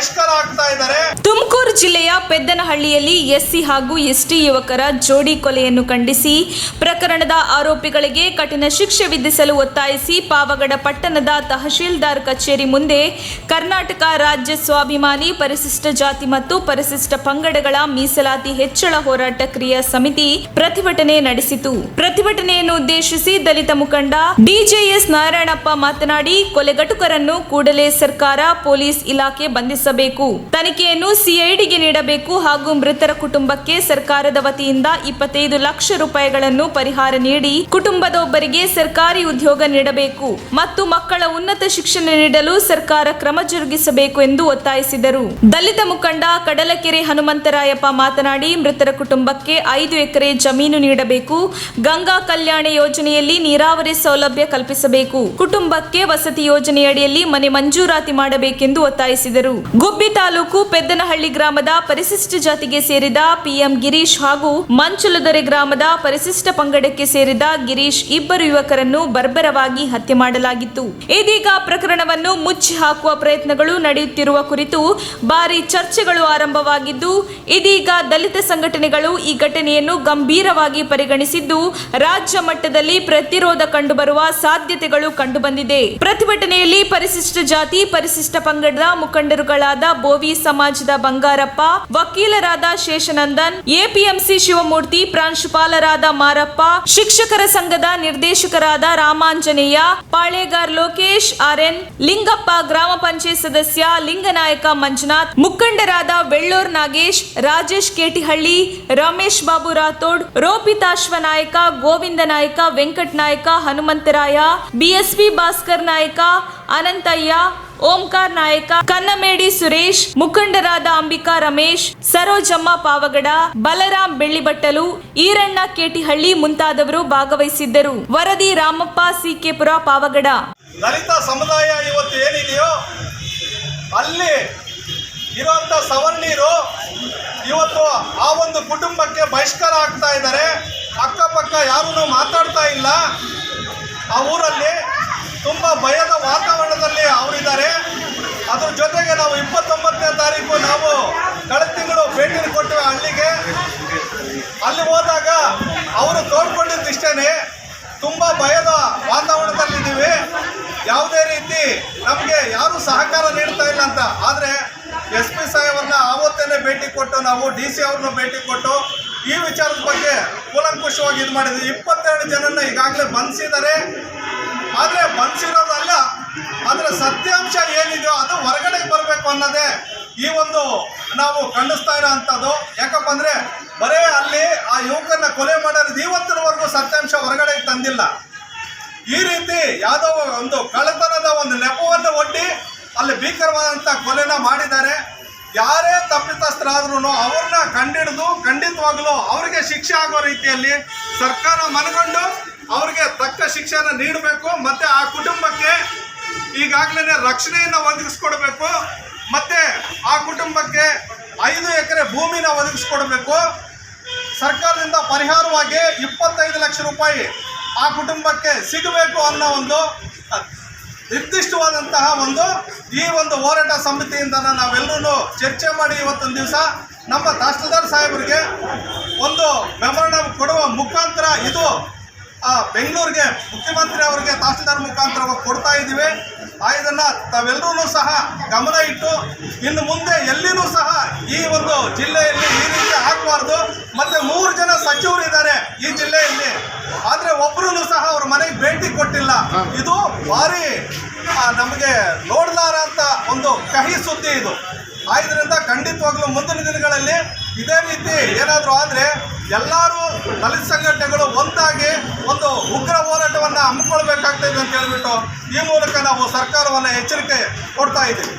ಬಹಿಷ್ಕಾರ ಆಗ್ತಾ ಇದ್ದಾರೆ. ತುಮಕೂರು ಜಿಲ್ಲೆಯ ಪೆದ್ದನಹಳ್ಳಿಯಲ್ಲಿ ಎಸ್ಸಿ ಹಾಗೂ ಎಸ್ಟಿ ಯುವಕರ ಜೋಡಿ ಕೊಲೆಯನ್ನು ಖಂಡಿಸಿ ಪ್ರಕರಣದ ಆರೋಪಿಗಳಿಗೆ ಕಠಿಣ ಶಿಕ್ಷೆ ವಿಧಿಸಲು ಒತ್ತಾಯಿಸಿ ಪಾವಗಡ ಪಟ್ಟಣದ ತಹಶೀಲ್ದಾರ್ ಕಚೇರಿ ಮುಂದೆ ಕರ್ನಾಟಕ ರಾಜ್ಯ ಸ್ವಾಭಿಮಾನಿ ಪರಿಶಿಷ್ಟ ಜಾತಿ ಮತ್ತು ಪರಿಶಿಷ್ಟ ಪಂಗಡಗಳ ಮೀಸಲಾತಿ ಹೆಚ್ಚಳ ಹೋರಾಟ ಕ್ರಿಯಾ ಸಮಿತಿ ಪ್ರತಿಭಟನೆ ನಡೆಸಿತು. ಪ್ರತಿಭಟನೆಯನ್ನು ಉದ್ದೇಶಿಸಿ ದಲಿತ ಮುಖಂಡ ಡಿಜೆಎಸ್ ನಾರಾಯಣಪ್ಪ ಮಾತನಾಡಿ, ಕೊಲೆಗಟುಕರನ್ನು ಕೂಡಲೇ ಸರ್ಕಾರ ಪೊಲೀಸ್ ಇಲಾಖೆ ಬಂಧಿಸಬೇಕು, ತನಿಖೆಯನ್ನು ಸಿಐಡಿಗೆ ನೀಡಬೇಕು ಹಾಗೂ ಮೃತರ ಕುಟುಂಬಕ್ಕೆ ಸರ್ಕಾರದ ವತಿಯಿಂದ 25 ಲಕ್ಷ ರೂಪಾಯಿಗಳನ್ನು ಪರಿಹಾರ ನೀಡಿ ಕುಟುಂಬದೊಬ್ಬರಿಗೆ ಸರ್ಕಾರಿ ಉದ್ಯೋಗ ನೀಡಬೇಕು ಮತ್ತು ಮಕ್ಕಳ ಉನ್ನತ ಶಿಕ್ಷಣ ನೀಡಲು ಸರ್ಕಾರ ಕ್ರಮ ಜರುಗಿಸಬೇಕು ಎಂದು ಒತ್ತಾಯಿಸಿದರು. ದಲಿತ ಮುಖಂಡ ಕಡಲಕೆರೆ ಹನುಮಂತರಾಯಪ್ಪ ಮಾತನಾಡಿ, ಮೃತರ ಕುಟುಂಬಕ್ಕೆ 5 ಎಕರೆ ಜಮೀನು ನೀಡಬೇಕು, ಗಂಗಾ ಕಲ್ಯಾಣ ಯೋಜನೆಯಲ್ಲಿ ನೀರಾವರಿ ಸೌಲಭ್ಯ ಕಲ್ಪಿಸಬೇಕು, ಕುಟುಂಬಕ್ಕೆ ವಸತಿ ಯೋಜನೆಯಡಿಯಲ್ಲಿ ಮನೆ ಮಂಜೂರಾತಿ ಮಾಡಬೇಕೆಂದು ಒತ್ತಾಯಿಸಿದರು. ಗುಬ್ಬಿ ತಾಲೂಕು ಪೆದ್ದನಹಳ್ಳಿ ಗ್ರಾಮದ ಪರಿಶಿಷ್ಟ ಜಾತಿಗೆ ಸೇರಿದ ಪಿಎಂ ಗಿರೀಶ್ ಹಾಗೂ ಮಂಚಲದೊರೆ ಗ್ರಾಮದ ಪರಿಶಿಷ್ಟ ಪಂಗಡಕ್ಕೆ ಸೇರಿದ ಗಿರೀಶ್ ಇಬ್ಬರು ಯುವಕರನ್ನು ಬರ್ಬರವಾಗಿ ಹತ್ಯೆ ಮಾಡಲಾಗಿತ್ತು. ಇದೀಗ ಪ್ರಕರಣವನ್ನು ಮುಚ್ಚಿ ಹಾಕುವ ಪ್ರಯತ್ನಗಳು ನಡೆಯುತ್ತಿರುವ ಕುರಿತು ಭಾರಿ ಚರ್ಚೆಗಳು ಆರಂಭವಾಗಿದ್ದು, ಇದೀಗ ದಲಿತ ಸಂಘಟನೆಗಳು ಈ ಘಟನೆಯನ್ನು ಗಂಭೀರವಾಗಿ ಪರಿಗಣಿಸಿದ್ದು, ರಾಜ್ಯ ಮಟ್ಟದಲ್ಲಿ ಪ್ರತಿರೋಧ ಕಂಡುಬರುವ ಸಾಧ್ಯತೆಗಳು ಕಂಡುಬಂದಿದೆ. ಪ್ರತಿಭಟನೆಯಲ್ಲಿ ಪರಿಶಿಷ್ಟ ಜಾತಿ ಪರಿಶಿಷ್ಟ ಪಂಗಡದ ಮುಖಂಡರುಗಳಾದ ಬೋವಿ ಸಮಾಜದ ಬಂಗಾರಪ್ಪ, ವಕೀಲರಾದ ಶೇಷನಂದನ್, ಎಪಿಎಂಸಿ ಶಿವಮೂರ್ತಿ, ಪ್ರಾಂಶುಪಾಲರಾದ ಮಾರಪ್ಪ, ಶಿಕ್ಷಕರ ಸಂಘದ ನಿರ್ದೇಶಕರಾದ ರಾಮಾಂಜನೇಯ, ಪಾಳೆಗಾರ್ ಲೋಕೇಶ್, ಆರ್ಎನ್ ಲಿಂಗಪ್ಪ, ಗ್ರಾಮ ಪಂಚಾಯತ್ ಸದಸ್ಯ ಲಿಂಗನಾಯಕ ಮಂಜುನಾಥ್, ಮುಖಂಡರಾದ ವೆಳ್ಳೂರ್ ನಾಗೇಶ್, ರಾಜೇಶ್ ಕೇಟಿಹಳ್ಳಿ, ರಮೇಶ್ ಬಾಬು ರಾಥೋಡ್, ರೋಪಿತಾಶ್ವ ನಾಯಕ, ಗೋವಿಂದ ನಾಯಕ, ವೆಂಕಟ ನಾಯಕ, ಹನುಮಂತರಾಯ, ಬಿಎಸ್ಪಿ ಭಾಸ್ಕರ್ ನಾಯಕ, ಅನಂತಯ್ಯ, ಓಂಕಾರ್ ನಾಯಕ, ಕನ್ನಮೇಡಿ ಸುರೇಶ್, ಮುಖಂಡರಾದ ಅಂಬಿಕಾ ರಮೇಶ್, ಸರೋಜಮ್ಮ ಪಾವಗಡ, ಬಲರಾಮ್ ಬೆಳ್ಳಿಬಟ್ಟಲು, ಈರಣ್ಣ ಕೇಟಿಹಳ್ಳಿ ಮುಂತಾದವರು ಭಾಗವಹಿಸಿದ್ದರು. ವರದಿ ರಾಮಪ್ಪ ಸಿಕೆಪುರ ಪಾವಗಡ. ದಲಿತ ಸಮುದಾಯ ಇವತ್ತು ಏನಿದೆಯೋ ಅಲ್ಲಿ ಇರುವಂತ ಸವರ್ಣೀರು ಇವತ್ತು ಆ ಒಂದು ಕುಟುಂಬಕ್ಕೆ ಬಹಿಷ್ಕಾರ ಆಗ್ತಾ ಇದ್ದಾರೆ. ಅಕ್ಕಪಕ್ಕ ಯಾರೂ ಮಾತಾಡ್ತಾ ಇಲ್ಲ. ಆ ಊರಲ್ಲಿ ತುಂಬ ಭಯದ ವಾತಾವರಣದಲ್ಲಿ ಅವರಿದ್ದಾರೆ. ಅದ್ರ ಜೊತೆಗೆ ನಾವು 29ನೇ ತಾರೀಕು ನಾವು ಕಳೆದ ತಿಂಗಳು ಭೇಟಿ ಕೊಟ್ಟಿವೆ ಹಳ್ಳಿಗೆ. ಅಲ್ಲಿ ಹೋದಾಗ ಅವರು ತೋಡ್ಕೊಂಡಿದ್ದು ಇಷ್ಟೇ, ತುಂಬ ಭಯದ ವಾತಾವರಣದಲ್ಲಿದ್ದೀವಿ, ಯಾವುದೇ ರೀತಿ ನಮಗೆ ಯಾರೂ ಸಹಕಾರ ನೀಡ್ತಾ ಇಲ್ಲ ಅಂತ. ಆದರೆ SP ಸಾಹೇಬ್ರನ್ನ ಆವತ್ತೇನೆ ಭೇಟಿ ಕೊಟ್ಟು, ನಾವು DC ಅವ್ರನ್ನ ಭೇಟಿ ಕೊಟ್ಟು ಈ ವಿಚಾರದ ಬಗ್ಗೆ ಕೂಲಂಕುಷವಾಗಿ ಇದು ಮಾಡಿದ್ವಿ. 22 ಜನನ್ನ ಈಗಾಗಲೇ ಬಂಧಿಸಿದ್ದಾರೆ. ಆದರೆ ಬಂಧಿಸಿರೋದಲ್ಲ, ಅದರ ಸತ್ಯಾಂಶ ಏನಿದೆಯೋ ಅದು ಹೊರಗಡೆ ಬರಬೇಕು ಅನ್ನೋದೇ ಈ ಒಂದು ನಾವು ಖಂಡಿಸ್ತಾ ಇರೋ ಅಂಥದ್ದು. ಯಾಕಪ್ಪ ಅಂದರೆ ಬರೇ ಅಲ್ಲಿ ಆ ಯುವಕರನ್ನ ಕೊಲೆ ಮಾಡೋದು ಇವತ್ತಿನವರೆಗೂ ಸತ್ಯಾಂಶ ಹೊರಗಡೆ ತಂದಿಲ್ಲ. ಈ ರೀತಿ ಯಾವುದೋ ಒಂದು ಕಳ್ಳತನದ ಒಂದು ನೆಪವನ್ನು ಒಡ್ಡಿ ಅಲ್ಲಿ ಭೀಕರವಾದಂಥ ಕೊಲೆನ ಮಾಡಿದ್ದಾರೆ. ಯಾರೇ ತಪ್ಪಿತಸ್ಥರಾದ್ರೂ ಅವ್ರನ್ನ ಕಂಡಿಡಿದು ಖಂಡಿತವಾಗಲೂ ಅವರಿಗೆ ಶಿಕ್ಷೆ ಆಗೋ ರೀತಿಯಲ್ಲಿ ಸರ್ಕಾರ ಮನಗೊಂಡು ಅವರಿಗೆ ತಕ್ಕ ಶಿಕ್ಷೆಯನ್ನು ನೀಡಬೇಕು. ಮತ್ತು ಆ ಕುಟುಂಬಕ್ಕೆ ಈಗಾಗಲೇ ರಕ್ಷಣೆಯನ್ನು ಒದಗಿಸ್ಕೊಡ್ಬೇಕು. ಮತ್ತು ಆ ಕುಟುಂಬಕ್ಕೆ 5 ಎಕರೆ ಭೂಮಿನ ಒದಗಿಸ್ಕೊಡ್ಬೇಕು. ಸರ್ಕಾರದಿಂದ ಪರಿಹಾರವಾಗಿ 25 ಲಕ್ಷ ರೂಪಾಯಿ ಆ ಕುಟುಂಬಕ್ಕೆ ಸಿಗಬೇಕು ಅನ್ನೋ ಒಂದು ನಿರ್ದಿಷ್ಟವಾದಂತಹ ಈ ಒಂದು ಹೋರಾಟ ಸಮಿತಿಯಿಂದ ನಾವೆಲ್ಲರೂ ಚರ್ಚೆ ಮಾಡಿ ಇವತ್ತೊಂದು ದಿವಸ ನಮ್ಮ ತಹಶೀಲ್ದಾರ್ ಸಾಹೇಬರಿಗೆ ಒಂದು ಮೆಮೊರಂಡಮ್ ಕೊಡುವ ಮುಖಾಂತರ ಇದು ಬೆಂಗಳೂರಿಗೆ ಮುಖ್ಯಮಂತ್ರಿ ಅವರಿಗೆ ತಹಶೀಲ್ದಾರ್ ಮುಖಾಂತರ ಕೊಡ್ತಾ ಇದ್ದೀವಿ. ಇದನ್ನು ತಾವೆಲ್ಲರೂ ಸಹ ಗಮನ ಇಟ್ಟು ಇನ್ನು ಮುಂದೆ ಎಲ್ಲಿನೂ ಸಹ ಈ ಒಂದು ಜಿಲ್ಲೆಯಲ್ಲಿ ಈ ರೀತಿ ಆಗಬಾರ್ದು. ಮತ್ತು 3 ಜನ ಸಚಿವರು ಇದ್ದಾರೆ ಈ ಜಿಲ್ಲೆಯಲ್ಲಿ, ಆದರೆ ಒಬ್ಬರೂ ಸಹ ಅವ್ರ ಮನೆಗೆ ಭೇಟಿ ಕೊಟ್ಟಿಲ್ಲ. ಇದು ಭಾರಿ ನಮಗೆ ನೋಡಲಾರ ಅಂತ ಒಂದು ಕಹಿ ಸುದ್ದಿ ಇದು. ಇದರಿಂದ ಖಂಡಿತವಾಗ್ಲೂ ಮುಂದಿನ ದಿನಗಳಲ್ಲಿ ಇದೇ ರೀತಿ ಏನಾದರೂ ಆದರೆ ಎಲ್ಲರೂ ದಲಿತ ಸಂಘಟನೆಗಳು ಒಂದಾಗಿ ಒಂದು ಉಗ್ರ ಹೋರಾಟವನ್ನು ಹಮ್ಮಿಕೊಳ್ಬೇಕಾಗ್ತದೆ ಅಂತ ಹೇಳ್ಬಿಟ್ಟು ಈ ಮೂಲಕ ನಾವು ಸರ್ಕಾರವನ್ನು ಎಚ್ಚರಿಕೆ ಕೊಡ್ತಾ ಇದ್ದೀವಿ.